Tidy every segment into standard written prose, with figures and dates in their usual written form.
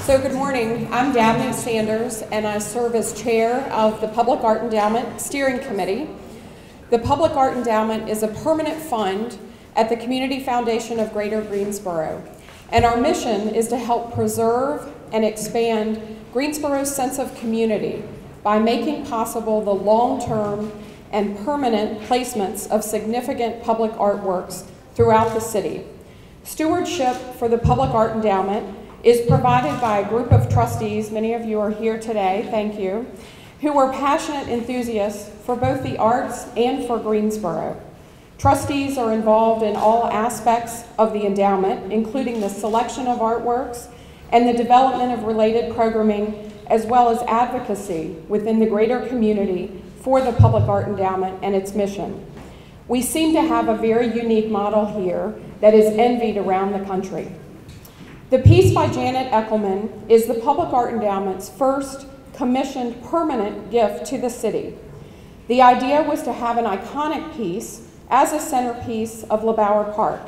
So good morning. I'm Dabney Sanders, and I serve as chair of the Public Art Endowment Steering Committee. The Public Art Endowment is a permanent fund at the Community Foundation of Greater Greensboro, and our mission is to help preserve and expand Greensboro's sense of community by making possible the long-term and permanent placements of significant public artworks throughout the city. Stewardship for the Public Art Endowment is provided by a group of trustees, many of you are here today, thank you, who are passionate enthusiasts for both the arts and for Greensboro. Trustees are involved in all aspects of the endowment, including the selection of artworks and the development of related programming, as well as advocacy within the greater community for the Public Art Endowment and its mission. We seem to have a very unique model here that is envied around the country. The piece by Janet Echelman is the Public Art Endowment's first commissioned permanent gift to the city. The idea was to have an iconic piece as a centerpiece of LeBauer Park.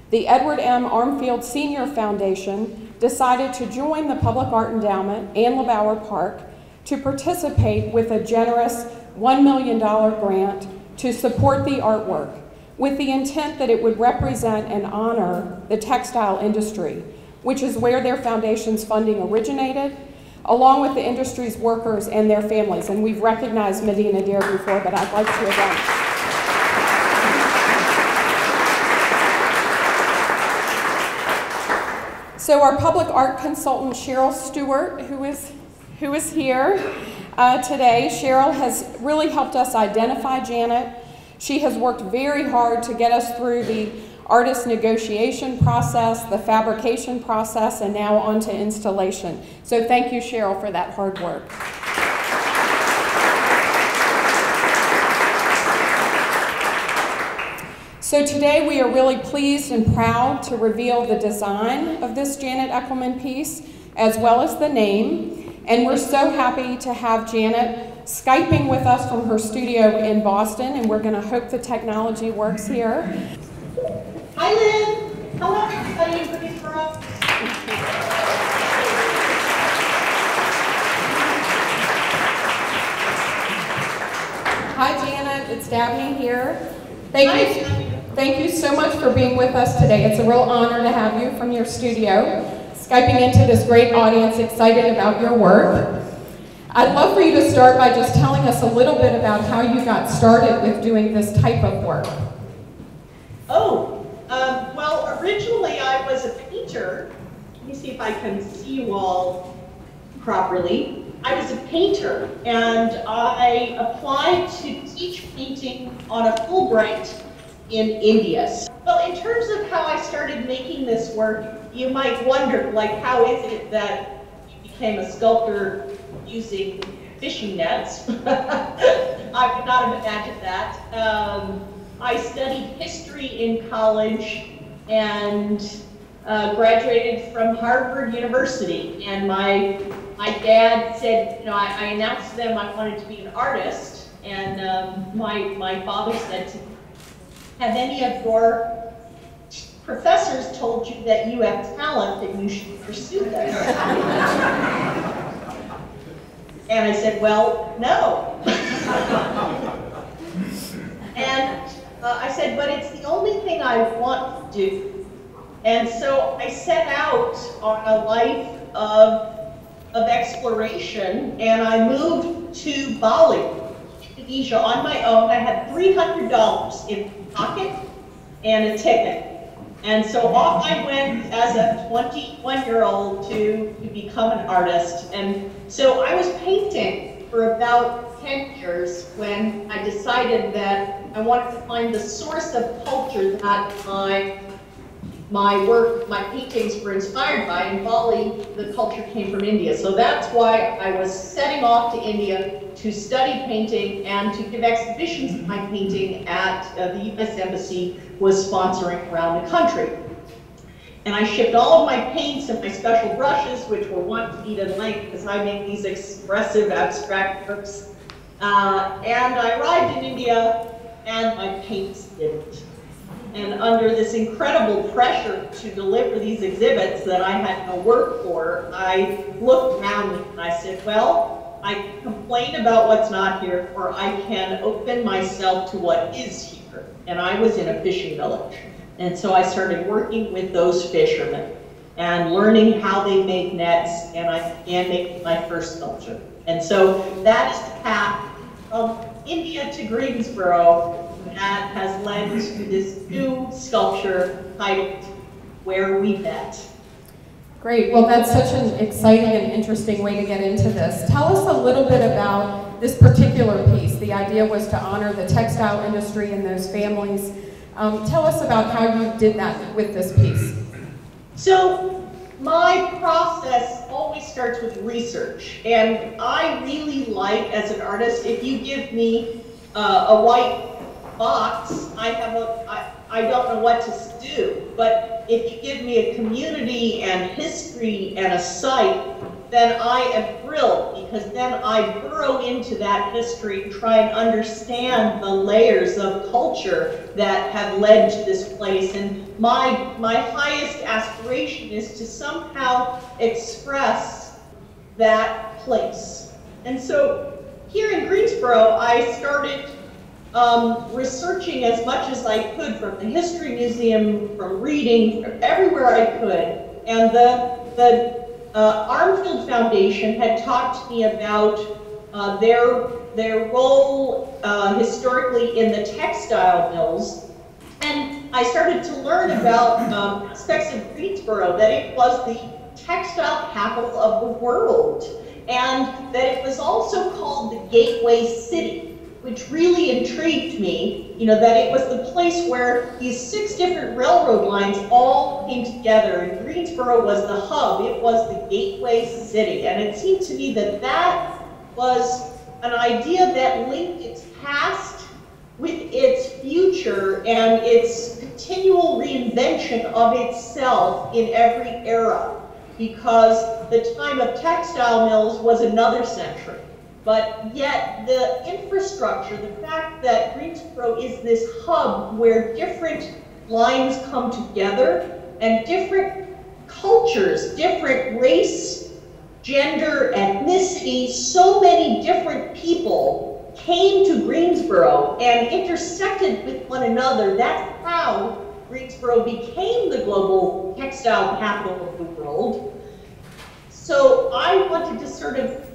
The Edward M. Armfield Senior Foundation decided to join the Public Art Endowment and LeBauer Park to participate with a generous $1 million grant to support the artwork, with the intent that it would represent and honor the textile industry, which is where their foundation's funding originated, along with the industry's workers and their families. And we've recognized Medina Dare before, but I'd like to again. So our public art consultant, Cheryl Stewart, who is here today. Cheryl has really helped us identify Janet. She has worked very hard to get us through the artist negotiation process, the fabrication process, and now on to installation. So thank you, Cheryl, for that hard work. So today we are really pleased and proud to reveal the design of this Janet Echelman piece, as well as the name. And we're so happy to have Janet Skyping with us from her studio in Boston, and we're gonna hope the technology works here. Hi, Lynn. Hello, everybody in Greensboro. Hi, Janet. It's Dabney here. Thank you so much for being with us today. It's a real honor to have you from your studio, Skyping into this great audience excited about your work. I'd love for you to start by just telling us a little bit about how you got started with doing this type of work. Well, originally I was a painter. Let me see if I can see you all properly. I was a painter, and I applied to teach painting on a Fulbright in India. Well, in terms of how I started making this work, you might wonder, like, how is it that you became a sculptor using fishing nets? I would not have imagined that. I studied history in college and graduated from Harvard University. And my dad said, you know, I announced to them I wanted to be an artist. And my father said to me, have any of your professors told you that you have talent and you should pursue this? And I said, well, no. And I said, but it's the only thing I want to do. And so I set out on a life of exploration, and I moved to Bali, Indonesia, on my own. I had $300 in my pocket and a ticket. And so off I went as a 21-year-old to become an artist. And so I was painting for about 10 years when I decided that I wanted to find the source of culture that my work, my paintings were inspired by. In Bali, the culture came from India. So that's why I was setting off to India to study painting and to give exhibitions of my painting at the U.S. Embassy was sponsoring around the country. And I shipped all of my paints and my special brushes, which were 1 feet in length, because I make these expressive abstract works. And I arrived in India, and my paints didn't. and under this incredible pressure to deliver these exhibits that I had no work for, I looked around and I said, well, I can complain about what's not here, or I can open myself to what is here. And I was in a fishing village. And so I started working with those fishermen and learning how they make nets, and I began making my first sculpture. And so that is the path from India to Greensboro that has led to this new sculpture titled Where We Met. Great, well that's such an exciting and interesting way to get into this. Tell us a little bit about this particular piece. The idea was to honor the textile industry and those families. Tell us about how you did that with this piece. So my process always starts with research, and I really like, as an artist, if you give me a white box, I don't know what to do. But if you give me a community and history and a site, then I am thrilled, because then I burrow into that history and try and understand the layers of culture that have led to this place. And my highest aspiration is to somehow express that place. And so here in Greensboro, I started researching as much as I could from the History Museum, from reading, from everywhere I could. And the Armfield Foundation had talked to me about their role historically in the textile mills. And I started to learn about aspects of Greensboro, that it was the textile capital of the world, and that it was also called the Gateway City, which really intrigued me, that it was the place where these 6 different railroad lines all came together, and Greensboro was the hub. It was the gateway city, and it seemed to me that that was an idea that linked its past with its future and its continual reinvention of itself in every era, because the time of textile mills was another century. But yet the infrastructure, the fact that Greensboro is this hub where different lines come together and different cultures, different race, gender, ethnicity, so many different people came to Greensboro and intersected with one another. That's how Greensboro became the global textile capital of the world. So I wanted to sort of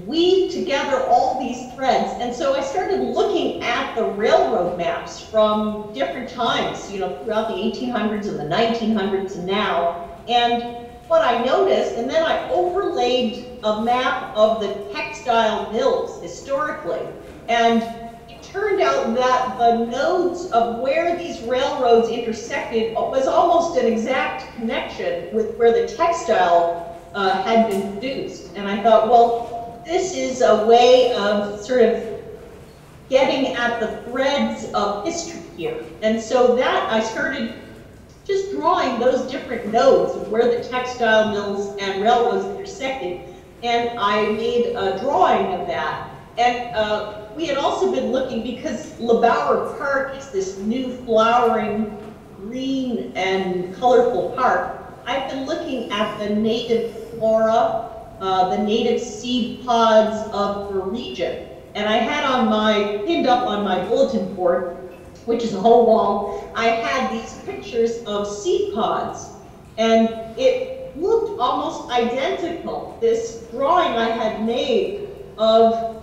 weave together all these threads, and so I started looking at the railroad maps from different times, throughout the 1800s and the 1900s and now, and what I noticed, and then I overlaid a map of the textile mills historically, and it turned out that the nodes of where these railroads intersected was almost an exact connection with where the textile had been produced. And I thought, well, this is a way of sort of getting at the threads of history here. And so that I started just drawing those different nodes of where the textile mills and railroads intersected. And I made a drawing of that. And we had also been looking, because LeBauer Park is this new flowering green and colorful park, I've been looking at the native flora, the native seed pods of the region. And I had pinned up on my bulletin board, which is a whole wall, I had these pictures of seed pods. And it looked almost identical, this drawing I had made of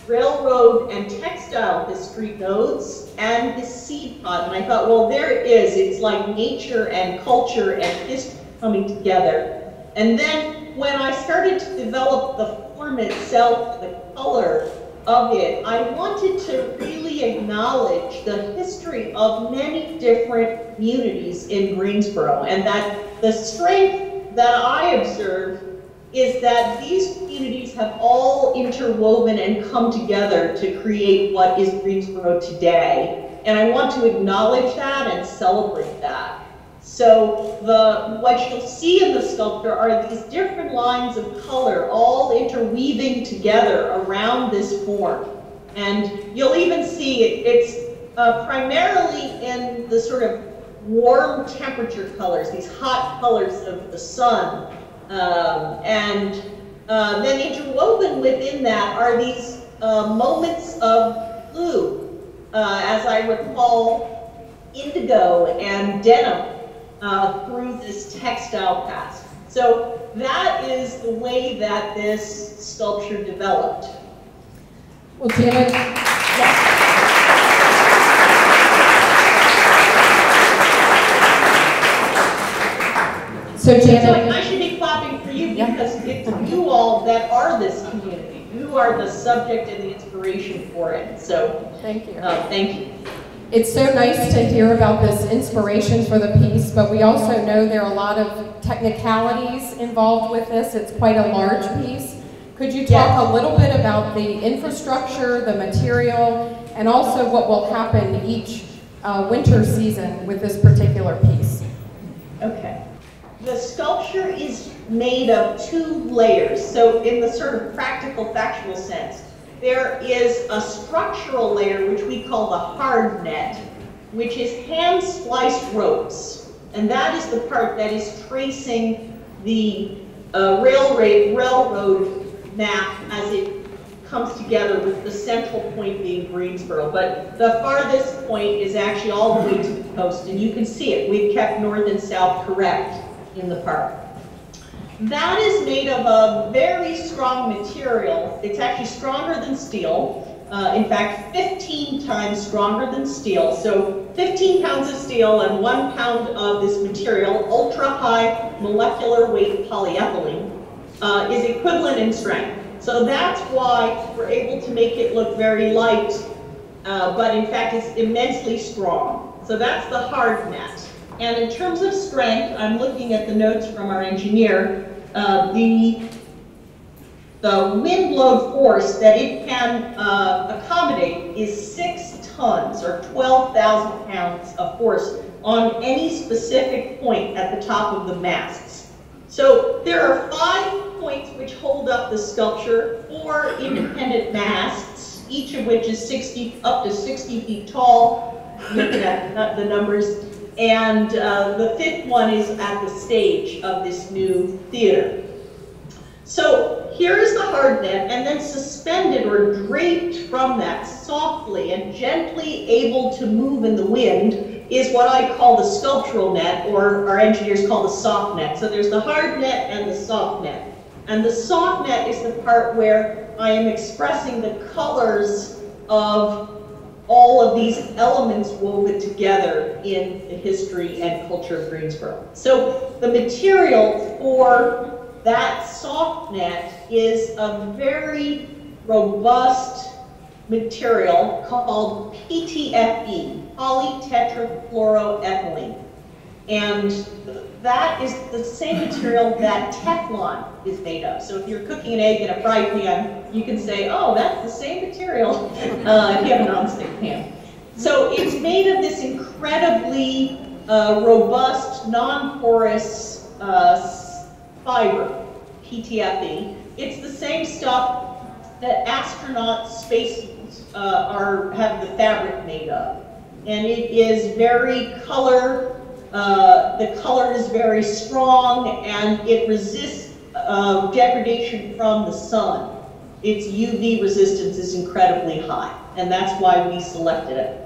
railroad and textile history nodes and the seed pod. And I thought, well, there it is. It's like nature and culture and history coming together. And then when I started to develop the form itself, the color of it, I wanted to really acknowledge the history of many different communities in Greensboro, and that the strength that I observe is that these communities have all interwoven and come together to create what is Greensboro today. And I want to acknowledge that and celebrate that. So what you'll see in the sculpture are these different lines of color all interweaving together around this form. And you'll even see it's primarily in the sort of warm temperature colors, these hot colors of the sun. Then interwoven within that are these moments of blue, as I recall, indigo and denim through this textile past. So that is the way that this sculpture developed. Well, Janet, yes. So Janet, I should be clapping for you because it's you all that are this community. You are the subject and the inspiration for it. So thank you. Thank you. It's so nice to hear about this inspiration for the piece, but we also know there are a lot of technicalities involved with this. It's quite a large piece. Could you talk a little bit about the infrastructure, the material, and also what will happen each winter season with this particular piece? Okay. The sculpture is made of 2 layers. So in the sort of practical, factual sense, there is a structural layer, which we call the hard net, which is hand-spliced ropes. And that is the part that is tracing the railroad map as it comes together with the central point being Greensboro. But the farthest point is actually all the way to the coast, and you can see it. We've kept north and south correct in the park. That is made of a very strong material. It's actually stronger than steel. In fact, 15 times stronger than steel. So 15 pounds of steel and 1 pound of this material, ultra high molecular weight polyethylene, is equivalent in strength. So that's why we're able to make it look very light, but in fact it's immensely strong. So that's the hard net. And in terms of strength, I'm looking at the notes from our engineer, the wind load force that it can accommodate is 6 tons or 12,000 pounds of force on any specific point at the top of the masts. So there are 5 points which hold up the sculpture, 4 independent masts, each of which is up to 60 feet tall, looking at the numbers. And the 5th one is at the stage of this new theater. So here is the hard net, and then suspended or draped from that softly and gently able to move in the wind is what I call the sculptural net, or our engineers call the soft net. So there's the hard net and the soft net. And the soft net is the part where I am expressing the colors of all of these elements woven together in the history and culture of Greensboro. So the material for that soft net is a very robust material called PTFE, polytetrafluoroethylene. And that is the same material that Teflon is made of. So if you're cooking an egg in a fry pan, you can say, oh, that's the same material if you have a nonstick pan. So it's made of this incredibly robust, non-porous fiber, PTFE. It's the same stuff that astronaut spacesuits have the fabric made of. And it is very the color is very strong, and it resists degradation from the sun. Its UV resistance is incredibly high, and that's why we selected it.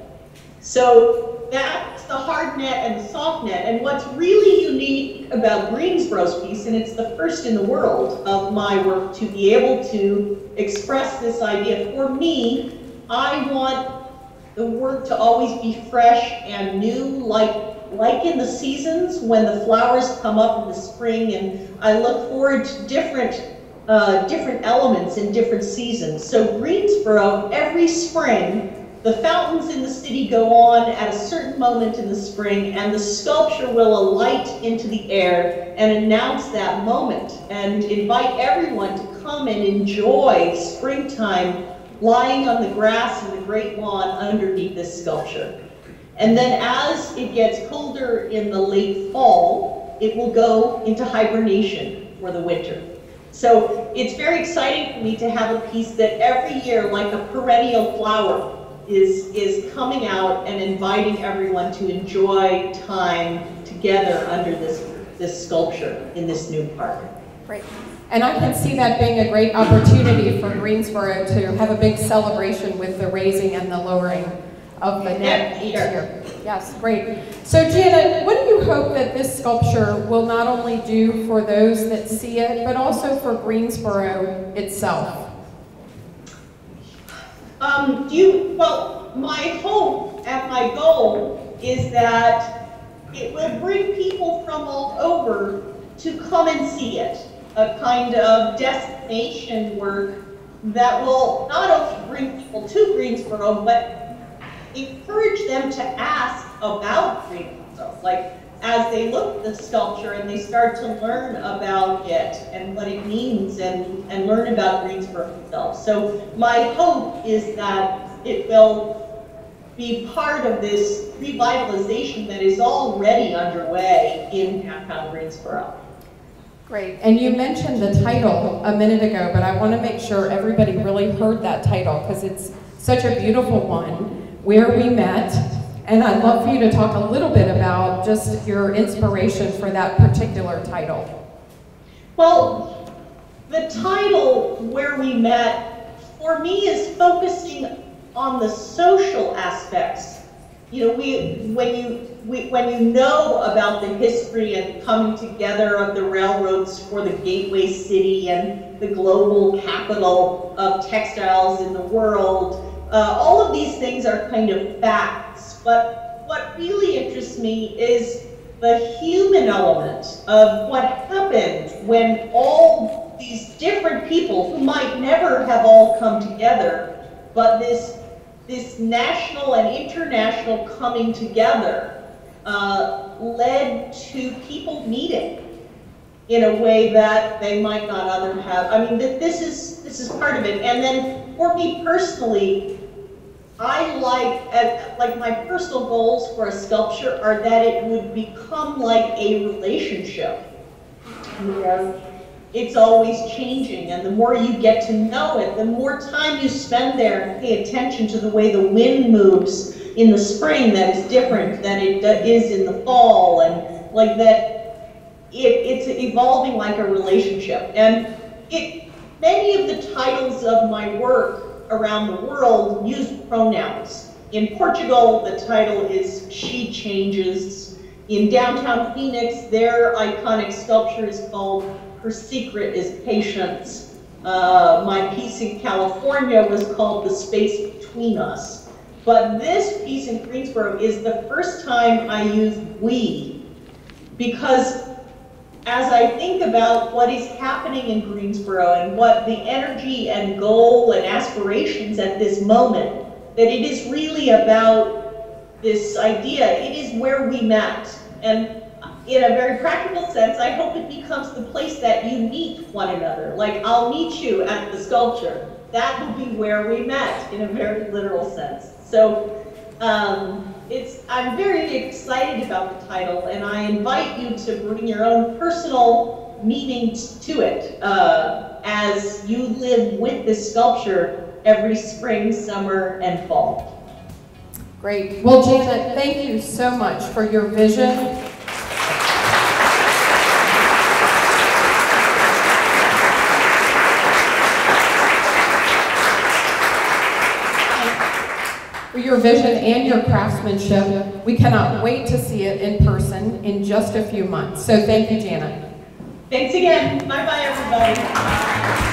So that's the hard net and the soft net, and what's really unique about Greensboro's piece, and it's the first in the world of my work to be able to express this idea. For me, I want the work to always be fresh and new, like in the seasons when the flowers come up in the spring, and I look forward to different elements in different seasons. So Greensboro, every spring, the fountains in the city go on at a certain moment in the spring, and the sculpture will alight into the air and announce that moment and invite everyone to come and enjoy springtime lying on the grass in the great lawn underneath this sculpture. And then as it gets colder in the late fall, it will go into hibernation for the winter. So it's very exciting for me to have a piece that every year, like a perennial flower, is coming out and inviting everyone to enjoy time together under this sculpture in this new park. Great. And I can see that being a great opportunity for Greensboro to have a big celebration with the raising and the lowering of the net each year. Yes, great. So Janet, what do you hope that this sculpture will not only do for those that see it, but also for Greensboro itself? Well, my hope and my goal is that it will bring people from all over to come and see it. A kind of destination work that will not only bring people to Greensboro, but encourage them to ask about Greensboro. Like, as they look at the sculpture and they start to learn about it and what it means and learn about Greensboro itself. So my hope is that it will be part of this revitalization that is already underway in downtown Greensboro. Great. And you mentioned the title a minute ago, but I want to make sure everybody really heard that title because it's such a beautiful one, Where We Met. And I'd love for you to talk a little bit about just your inspiration for that particular title. Well, the title, Where We Met, for me is focusing on the social aspects. You know, when you know about the history and coming together of the railroads for the gateway city and the global capital of textiles in the world, all of these things are kind of facts. But what really interests me is the human element of what happens when all these different people who might never have all come together, but this national and international coming together led to people meeting in a way that they might not otherwise have. I mean, this is part of it. And then for me personally, I like my personal goals for a sculpture are that it would become like a relationship where it's always changing, and the more you get to know it, the more time you spend there and pay attention to the way the wind moves in the spring that is different than it is in the fall, and like that it's evolving like a relationship. And many of the titles of my work around the world use pronouns. In Portugal, the title is She Changes. In downtown Phoenix, their iconic sculpture is called Her Secret is Patience. My piece in California was called The Space Between Us. But this piece in Greensboro is the first time I used we, because as I think about what is happening in Greensboro and what the energy and goal and aspirations at this moment, that it is really about this idea, it is where we met. And in a very practical sense, I hope it becomes the place that you meet one another. Like, I'll meet you at the sculpture. That will be where we met in a very literal sense. So I'm very excited about the title, and I invite you to bring your own personal meaning to it as you live with this sculpture every spring, summer, and fall. Great. Well, Janet, thank you so much for your vision. For your vision and your craftsmanship. We cannot wait to see it in person in just a few months. So thank you, Janet. Thanks again. Bye-bye, everybody.